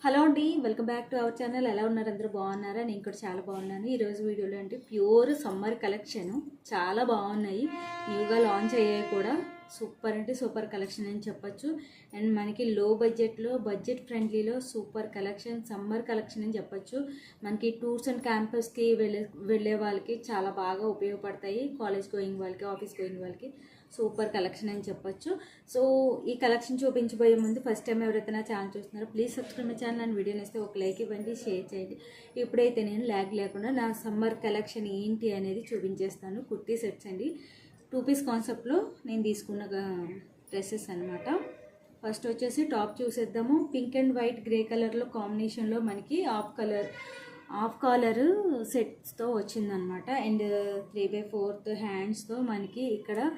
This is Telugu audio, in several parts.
హలో అండి, welcome back to our channel. ఎలా ఉన్నారు? అందరూ బాగున్నారా? నేను కూడా చాలా బాగున్నాను. ఈరోజు వీడియోలో అంటే ప్యూర్ సమ్మర్ కలెక్షన్ చాలా బాగున్నాయి. న్యూగా లాంచ్ అయ్యాయి కూడా. సూపర్ అంటే సూపర్ కలెక్షన్ అని చెప్పొచ్చు. అండ్ మనకి లో బడ్జెట్లో, బడ్జెట్ ఫ్రెండ్లీలో సూపర్ కలెక్షన్, సమ్మర్ కలెక్షన్ అని చెప్పొచ్చు. మనకి టూర్స్ అండ్ క్యాంపస్కి వెళ్ళే వాళ్ళకి చాలా బాగా ఉపయోగపడతాయి. కాలేజ్ గోయింగ్ వాళ్ళకి, ఆఫీస్ గోయింగ్ వాళ్ళకి సూపర్ కలెక్షన్ అని చెప్పొచ్చు. సో ఈ కలెక్షన్ చూపించబోయే ముందు ఫస్ట్ టైం ఎవరైతే నా ఛానల్ చూస్తున్నారో please subscribe my channel and వీడియోని ఇస్తే ఒక లైక్ ఇవ్వండి, షేర్ చేయండి. ఇప్పుడైతే నేను ల్యాగ్ లేకుండా నా సమ్మర్ కలెక్షన్ ఏంటి అనేది చూపించేస్తాను. కుర్తీ సెట్స్ అండి, 2 పీస్ కాన్సెప్ట్లో నేను తీసుకున్న డ్రెస్సెస్ అనమాట. ఫస్ట్ వచ్చేసి టాప్ చూసేద్దాము. పింక్ అండ్ వైట్ గ్రే కలర్లో కాంబినేషన్లో మనకి హాఫ్ కాలర్ సెట్స్తో వచ్చిందనమాట. అండ్ 3/4 హ్యాండ్స్తో మనకి ఇక్కడ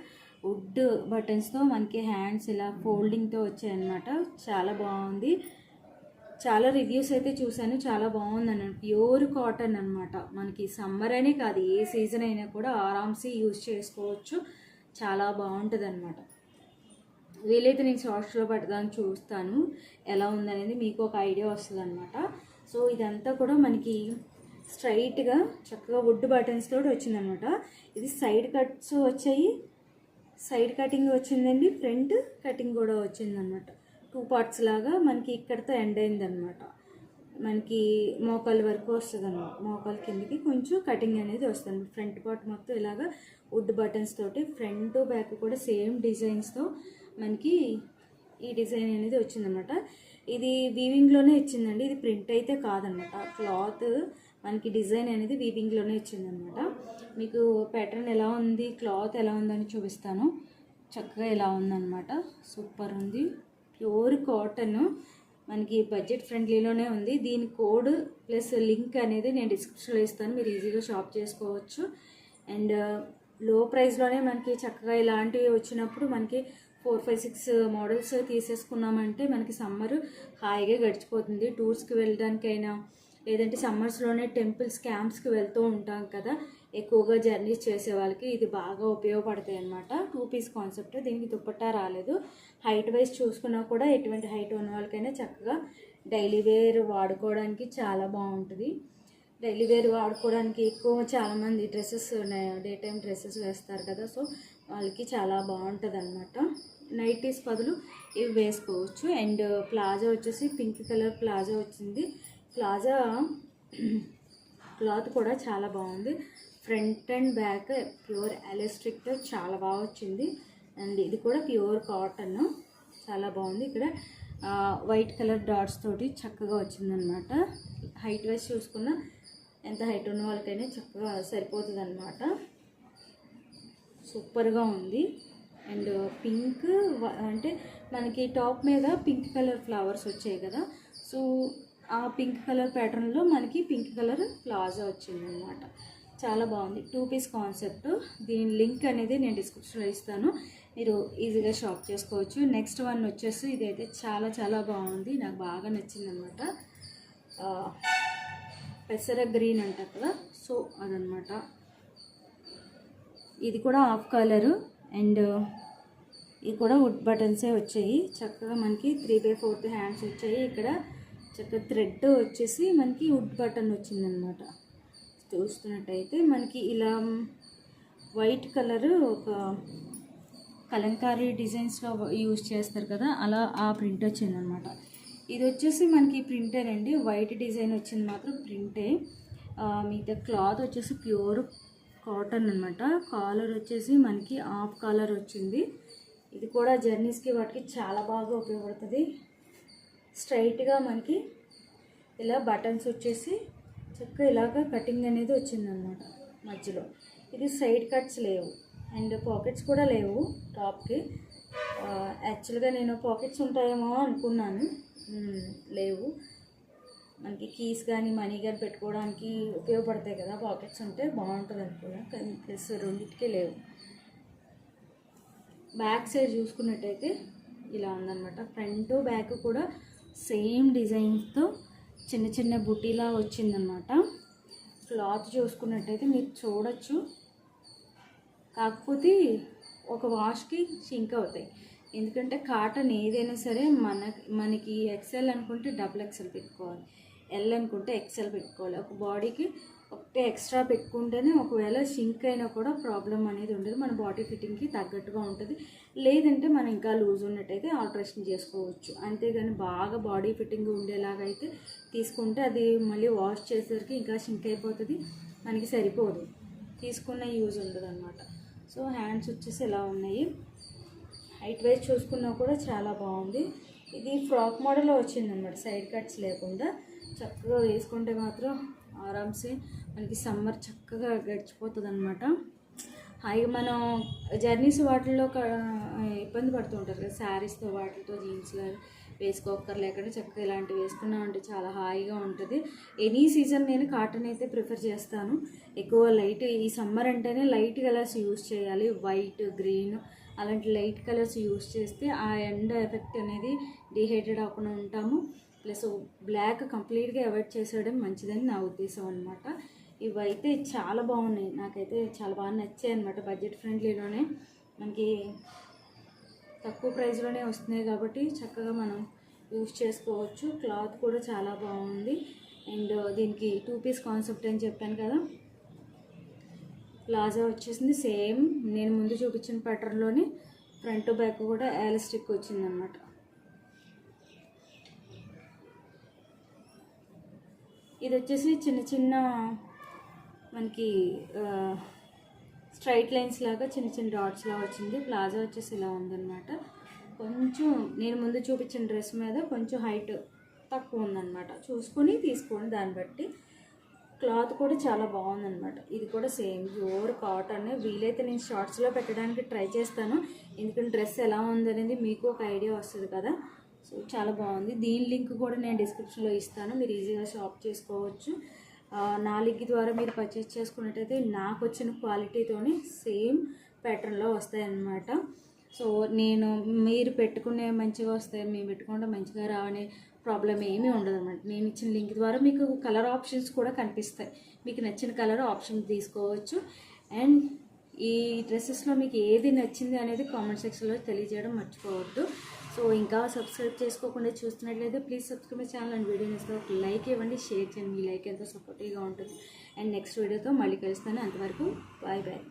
వుడ్ బటన్స్తో మనకి హ్యాండ్స్ ఇలా ఫోల్డింగ్తో వచ్చాయన్నమాట. చాలా బాగుంది. చాలా రివ్యూస్ అయితే చూశాను, చాలా బాగుంది అన్నమాట. ప్యూర్ కాటన్ అనమాట. మనకి సమ్మర్ అనే కాదు, ఏ సీజన్ అయినా కూడా ఆరామ్సీ యూజ్ చేసుకోవచ్చు. చాలా బాగుంటుంది అనమాట. వీలైతే నేను షార్ట్స్లో పడదాన్ని చూస్తాను ఎలా ఉందనేది, మీకు ఒక ఐడియా వస్తుంది అనమాట. సో ఇదంతా కూడా మనకి స్ట్రైట్గా చక్కగా వుడ్ బటన్స్ తోటి వచ్చిందనమాట. ఇది సైడ్ కట్స్ వచ్చాయి, సైడ్ కటింగ్ వచ్చిందండి, ఫ్రంట్ కటింగ్ కూడా వచ్చిందనమాట. 2 పార్ట్స్ లాగా మనకి ఇక్కడతో ఎండ్ అయిందనమాట. మనకి మోకాలు వరకు వస్తుంది అనమాట. మోకాలు కిందకి కొంచెం కటింగ్ అనేది వస్తుంది. ఫ్రంట్ పార్ట్ మొత్తం ఇలాగా వుడ్ బటన్స్ తోటి, ఫ్రంట్ బ్యాక్ కూడా సేమ్ డిజైన్స్తో మనకి ఈ డిజైన్ అనేది వచ్చిందనమాట. ఇది వీవింగ్లోనే ఇచ్చిందండి, ఇది ప్రింట్ అయితే కాదనమాట. క్లాత్ మనకి డిజైన్ అనేది వీవింగ్లోనే ఇచ్చిందనమాట. మీకు ప్యాటర్న్ ఎలా ఉంది, క్లాత్ ఎలా ఉందని చూపిస్తాను. చక్కగా ఎలా ఉందన్నమాట. సూపర్ ఉంది. ప్యూర్ కాటన్, మనకి బడ్జెట్ ఫ్రెండ్లీలోనే ఉంది. దీని కోడ్ ప్లస్ లింక్ అనేది నేను డిస్క్రిప్షన్లో ఇస్తాను, మీరు ఈజీగా షాప్ చేసుకోవచ్చు. అండ్ లో ప్రైస్లోనే మనకి చక్కగా ఇలాంటివి వచ్చినప్పుడు మనకి 4, 5, 6 మోడల్స్ తీసేసుకున్నామంటే మనకి సమ్మర్ హాయిగా గడిచిపోతుంది. టూర్స్కి వెళ్ళడానికైనా, లేదంటే సమ్మర్స్లోనే టెంపుల్స్, క్యాంప్స్కి వెళ్తూ ఉంటాం కదా, ఎక్కువగా జర్నీస్ చేసే వాళ్ళకి ఇది బాగా ఉపయోగపడతాయి అన్నమాట. 2 పీస్ కాన్సెప్ట్. దీనికి దుపట్టా రాలేదు. హైట్ వైజ్ చూసుకున్నా కూడా ఎటువంటి హైట్ ఉన్న వాళ్ళకైనా చక్కగా డైలీ వేర్ వాడుకోవడానికి చాలా బాగుంటుంది. డైలీ వేర్ వాడుకోవడానికి ఎక్కువ చాలామంది డ్రెస్సెస్, డే టైం డ్రెస్సెస్ వేస్తారు కదా, సో వాళ్ళకి చాలా బాగుంటుంది అనమాట. నైటీస్ బదులు ఇవి వేసుకోవచ్చు. అండ్ ప్లాజా వచ్చేసి పింక్ కలర్ ప్లాజా వచ్చింది. ప్లాజా క్లాత్ కూడా చాలా బాగుంది. ఫ్రంట్ అండ్ బ్యాక్ ప్యూర్ ఎలాస్టిక్తో చాలా బాగా వచ్చింది. అండ్ ఇది కూడా ప్యూర్ కాటన్, చాలా బాగుంది. ఇక్కడ వైట్ కలర్ డాట్స్ తోటి చక్కగా వచ్చిందనమాట. హైట్ వైజ్ చూసుకున్న ఎంత హైట్ ఉన్న వాళ్ళకైనా చక్కగా సరిపోతుంది అనమాట. సూపర్గా ఉంది. అండ్ పింక్ అంటే మనకి టాప్ మీద పింక్ కలర్ ఫ్లవర్స్ వచ్చాయి కదా, సో ఆ పింక్ కలర్ ప్యాటర్న్లో మనకి పింక్ కలర్ ప్లాజా వచ్చిందనమాట. చాలా బాగుంది. 2 పీస్ కాన్సెప్ట్. దీని లింక్ అనేది నేను డిస్క్రిప్షన్లో ఇస్తాను, మీరు ఈజీగా షాప్ చేసుకోవచ్చు. నెక్స్ట్ వన్ వచ్చేసి ఇదైతే చాలా చాలా బాగుంది, నాకు బాగా నచ్చిందనమాట. పెసర గ్రీన్ అంటారు కదా, సో అదనమాట. ఇది కూడా హాఫ్ కలరు. అండ్ ఇది కూడా వుడ్ బటన్సే వచ్చాయి. చక్కగా మనకి 3/4 హ్యాండ్స్ వచ్చాయి. ఇక్కడ చక్కగా థ్రెడ్ వచ్చేసి మనకి వుడ్ బటన్ వచ్చిందనమాట. చూస్తున్నట్టయితే మనకి ఇలా వైట్ కలర్ ఒక కలంకారీ డిజైన్స్లో యూజ్ చేస్తారు కదా, అలా ఆ ప్రింట్ వచ్చిందనమాట. ఇది వచ్చేసి మనకి ప్రింటర్ అండి, వైట్ డిజైన్ వచ్చింది మాత్రం ప్రింటే. మిగతా క్లాత్ వచ్చేసి ప్యూర్ కాటన్ అనమాట. కాలర్ వచ్చేసి మనకి హాఫ్ కాలర్ వచ్చింది. ఇది కూడా జర్నీస్కి వాటికి చాలా బాగా ఉపయోగపడుతుంది. స్ట్రైట్గా మనకి ఇలా బటన్స్ వచ్చేసి చక్కగా ఇలాగ కటింగ్ అనేది వచ్చిందనమాట మధ్యలో. ఇది సైడ్ కట్స్ లేవు అండ్ పాకెట్స్ కూడా లేవు టాప్కి. యాక్చువల్గా నేను పాకెట్స్ ఉంటాయేమో అనుకున్నాను, లేవు. మనకి కీస్ కానీ మనీ కానీ పెట్టుకోవడానికి ఉపయోగపడతాయి కదా, పాకెట్స్ ఉంటే బాగుంటుంది అనుకున్నా, కానీ ప్లస్ రెండింటికి లేవు. బ్యాక్ సైడ్ చూసుకున్నట్టయితే ఇలా ఉందన్నమాట. ఫ్రంట్ బ్యాక్ కూడా సేమ్ డిజైన్స్తో చిన్న చిన్న బుటీలా వచ్చిందనమాట. క్లాత్ చూసుకున్నట్టయితే మీరు చూడొచ్చు, కాకపోతే ఒక వాష్కి షింక్ అవుతాయి. ఎందుకంటే కాటన్ ఏదైనా సరే మనకి ఎక్సెల్ అనుకుంటే డబుల్ ఎక్సెల్ పెట్టుకోవాలి, ఎల్ అనుకుంటే ఎక్సెల్ పెట్టుకోవాలి. ఒక బాడీకి ఒకటే ఎక్స్ట్రా పెట్టుకుంటేనే ఒకవేళ షింక్ అయినా కూడా ప్రాబ్లం అనేది ఉండదు, మన బాడీ ఫిట్టింగ్కి తగ్గట్టుగా ఉంటుంది. లేదంటే మనం ఇంకా లూజ్ ఉన్నట్టయితే ఆల్టరేషన్ చేసుకోవచ్చు. అంతేగాని బాగా బాడీ ఫిట్టింగ్ ఉండేలాగా అయితే తీసుకుంటే అది మళ్ళీ వాష్ చేసేసరికి ఇంకా షింక్ అయిపోతుంది, మనకి సరిపోదు, తీసుకున్న యూజ్ ఉండదు అనమాట. సో హ్యాండ్స్ వచ్చేసి ఇలా ఉన్నాయి. హైట్ వైజ్ చూసుకున్నా కూడా చాలా బాగుంది. ఇది ఫ్రాక్ మోడల్లో వచ్చిందనమాట, సైడ్ కట్స్ లేకుండా. చక్కగా వేసుకుంటే మాత్రం ఆరామ్సే మనకి సమ్మర్ చక్కగా గడిచిపోతుంది అనమాట. హాయిగా మనం జర్నీస్ వాటిల్లో ఇబ్బంది పడుతూ ఉంటారు కదా, శారీస్తో వాటితో జీన్స్లో వేసుకోక్కర్లేకుండా చక్కగా ఇలాంటివి వేసుకున్నామంటే చాలా హాయిగా ఉంటుంది. ఎనీ సీజన్ నేను కాటన్ అయితే ప్రిఫర్ చేస్తాను. ఎక్కువ లైట్, ఈ సమ్మర్ అంటేనే లైట్ కలర్స్ యూజ్ చేయాలి, వైట్, గ్రీన్ అలాంటి లైట్ కలర్స్ యూజ్ చేస్తే ఆ ఎండ ఎఫెక్ట్ అనేది డిహైడ్రేట్ అవ్వకుండా ఉంటాము. ప్లస్ బ్లాక్ కంప్లీట్గా అవాయిడ్ చేసేయడం మంచిదని నా ఉద్దేశం అనమాట. ఇవైతే చాలా బాగున్నాయి, నాకైతే చాలా బాగా నచ్చాయి అనమాట. బడ్జెట్ ఫ్రెండ్లీలోనే మనకి తక్కువ ప్రైస్లోనే వస్తున్నాయి కాబట్టి చక్కగా మనం యూజ్ చేసుకోవచ్చు. క్లాత్ కూడా చాలా బాగుంది. అండ్ దీనికి 2 పీస్ కాన్సెప్ట్ అని చెప్పాను కదా. ప్లాజా వచ్చేసింది సేమ్ నేను ముందు చూపించిన ప్యాటర్న్లోనే, ఫ్రంట్ బ్యాక్ కూడా ఎలాస్టిక్ వచ్చిందనమాట. ఇది వచ్చేసి చిన్న చిన్న మనకి స్ట్రైట్ లైన్స్ లాగా చిన్న చిన్న డాట్స్ లాగా వచ్చింది. ప్లాజా వచ్చేసి ఇలా ఉందన్నమాట. కొంచెం నేను ముందు చూపించిన డ్రెస్ మీద కొంచెం హైట్ తక్కువ ఉందన్నమాట, చూసుకొని తీసుకోండి దాన్ని బట్టి. క్లాత్ కూడా చాలా బాగుందన్నమాట. ఇది కూడా సేమ్ ప్యూర్ కాటన్. వీలైతే నేను షార్ట్స్లో పెట్టడానికి ట్రై చేస్తాను, ఎందుకంటే డ్రెస్ ఎలా ఉందనేది మీకు ఒక ఐడియా వస్తుంది కదా. సో చాలా బాగుంది. దీని లింక్ కూడా నేను డిస్క్రిప్షన్లో ఇస్తాను, మీరు ఈజీగా షాప్ చేసుకోవచ్చు. నా లింక్ ద్వారా మీరు పర్చేస్ చేసుకున్నట్టయితే నాకు వచ్చిన క్వాలిటీతోనే సేమ్ ప్యాటర్న్లో వస్తాయన్నమాట. సో మీరు పెట్టుకునే మంచిగా వస్తాయి, మేము పెట్టుకుంటే మంచిగా రావనే ప్రాబ్లం ఏమీ ఉండదు అనమాట. నేను ఇచ్చిన లింక్ ద్వారా మీకు కలర్ ఆప్షన్స్ కూడా కనిపిస్తాయి, మీకు నచ్చిన కలర్ ఆప్షన్ తీసుకోవచ్చు. అండ్ ఈ డ్రెస్సెస్లో మీకు ఏది నచ్చింది అనేది కామెంట్ సెక్షన్లో తెలియజేయడం మర్చిపోవద్దు. సో ఇంకా సబ్స్క్రైబ్ చేసుకోకుండా చూస్తున్నట్లయితే please subscribe my channel and video నచ్చితే ఒక లైక్ ఇవ్వండి, షేర్ చేయండి. మీ లైక్ ఎంతో సపోర్టివ్గా ఉంటుంది. అండ్ నెక్స్ట్ వీడియోతో మళ్ళీ కలుస్తాను. అంతవరకు బాయ్ బాయ్.